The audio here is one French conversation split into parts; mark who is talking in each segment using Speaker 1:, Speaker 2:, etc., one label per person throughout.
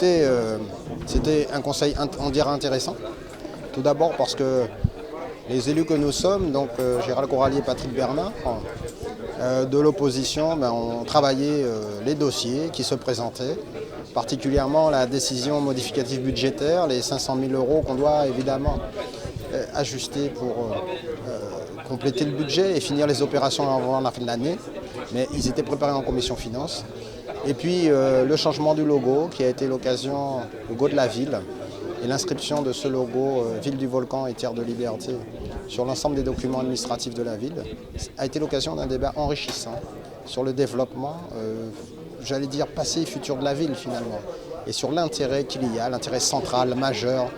Speaker 1: Écoutez, c'était un conseil, on dirait intéressant. Tout d'abord parce que les élus que nous sommes, donc Gérald Corralier et Patrick Bernard, de l'opposition, ont travaillé les dossiers qui se présentaient, particulièrement la décision modificative budgétaire, les 500 000 € qu'on doit évidemment ajuster pour compléter le budget et finir les opérations avant la fin de l'année. Mais ils étaient préparés en commission finances. Et puis le changement du logo qui a été l'occasion, logo de la ville, et l'inscription de ce logo Ville du Volcan et Terre de Liberté sur l'ensemble des documents administratifs de la ville a été l'occasion d'un débat enrichissant sur le développement, j'allais dire passé et futur de la ville finalement, et sur l'intérêt qu'il y a, l'intérêt central, majeur,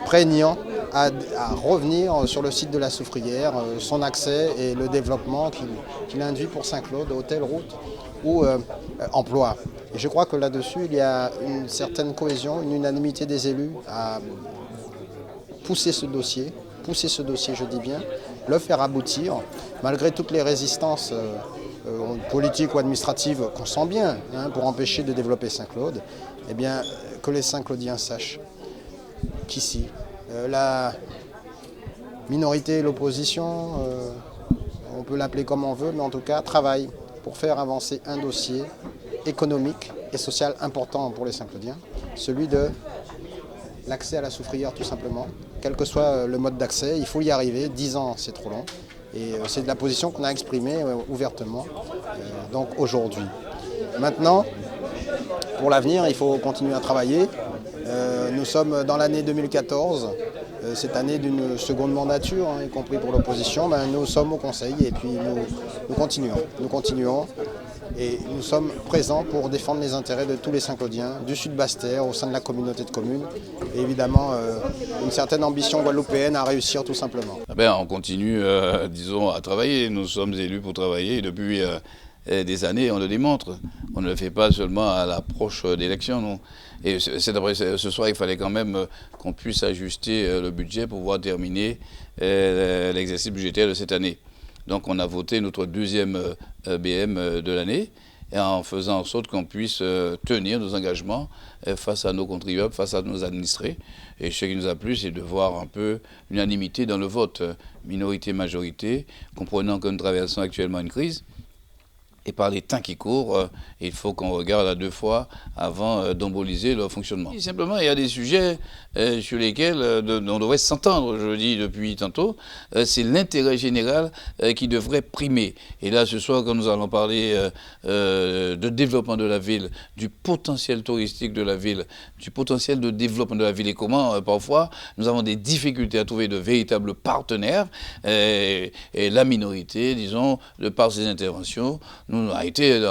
Speaker 1: prégnant à revenir sur le site de la Soufrière, son accès et le développement qu'il induit pour Saint-Claude, hôtel, route ou emploi. Et je crois que là-dessus, il y a une certaine cohésion, une unanimité des élus à pousser ce dossier, je dis bien, le faire aboutir, malgré toutes les résistances politiques ou administratives qu'on sent bien, pour empêcher de développer Saint-Claude, eh bien, que les Saint-Claudiens sachent qu'ici, la minorité et l'opposition, on peut l'appeler comme on veut, mais en tout cas, travaillent pour faire avancer un dossier économique et social important pour les Saint-Claudiens, celui de l'accès à la Soufrière tout simplement. Quel que soit le mode d'accès, il faut y arriver, 10 ans c'est trop long. Et c'est de la position qu'on a exprimée ouvertement donc aujourd'hui. Maintenant, pour l'avenir, il faut continuer à travailler. Nous sommes dans l'année 2014, cette année d'une seconde mandature, y compris pour l'opposition. Nous sommes au Conseil et puis nous continuons. Et nous sommes présents pour défendre les intérêts de tous les Saint-Claudiens, du Sud Basse-Terre, au sein de la communauté de communes, et évidemment une certaine ambition guadeloupéenne à réussir tout simplement.
Speaker 2: On continue, disons, à travailler. Nous sommes élus pour travailler depuis des années, on le démontre. On ne le fait pas seulement à l'approche d'élections, non. Et c'est après ce soir, il fallait quand même qu'on puisse ajuster le budget pour pouvoir terminer l'exercice budgétaire de cette année. Donc on a voté notre deuxième BM de l'année, et en faisant en sorte qu'on puisse tenir nos engagements face à nos contribuables, face à nos administrés. Et ce qui nous a plu, c'est de voir un peu l'unanimité dans le vote, minorité-majorité, comprenant que nous traversons actuellement une crise. Et par les temps qui courent, il faut qu'on regarde à deux fois avant d'emboliser leur fonctionnement. Et simplement, il y a des sujets sur lesquels on devrait s'entendre, je le dis depuis tantôt. C'est l'intérêt général qui devrait primer. Et là, ce soir, quand nous allons parler de développement de la ville, du potentiel touristique de la ville, du potentiel de développement de la ville et comment, parfois, nous avons des difficultés à trouver de véritables partenaires. Et la minorité, disons, de par ses interventions, nous a été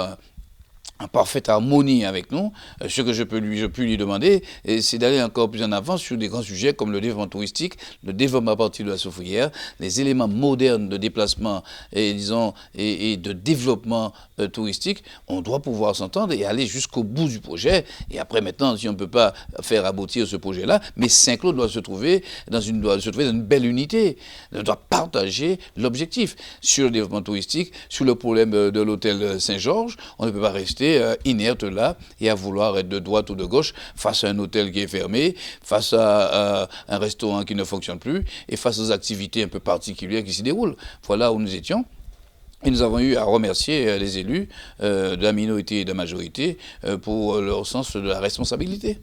Speaker 2: en parfaite harmonie avec nous. Ce que je peux lui demander, c'est d'aller encore plus en avant sur des grands sujets comme le développement touristique, le développement à partir de la Soufrière, les éléments modernes de déplacement et, disons, et de développement touristique. On doit pouvoir s'entendre et aller jusqu'au bout du projet. Et après, maintenant, si on ne peut pas faire aboutir ce projet-là, mais Saint-Claude doit se trouver dans une belle unité. On doit partager l'objectif. Sur le développement touristique, sur le problème de l'hôtel Saint-Georges, on ne peut pas rester inerte là et à vouloir être de droite ou de gauche face à un hôtel qui est fermé, face à un restaurant qui ne fonctionne plus et face aux activités un peu particulières qui s'y déroulent. Voilà où nous étions. Et nous avons eu à remercier les élus de la minorité et de la majorité pour leur sens de la responsabilité.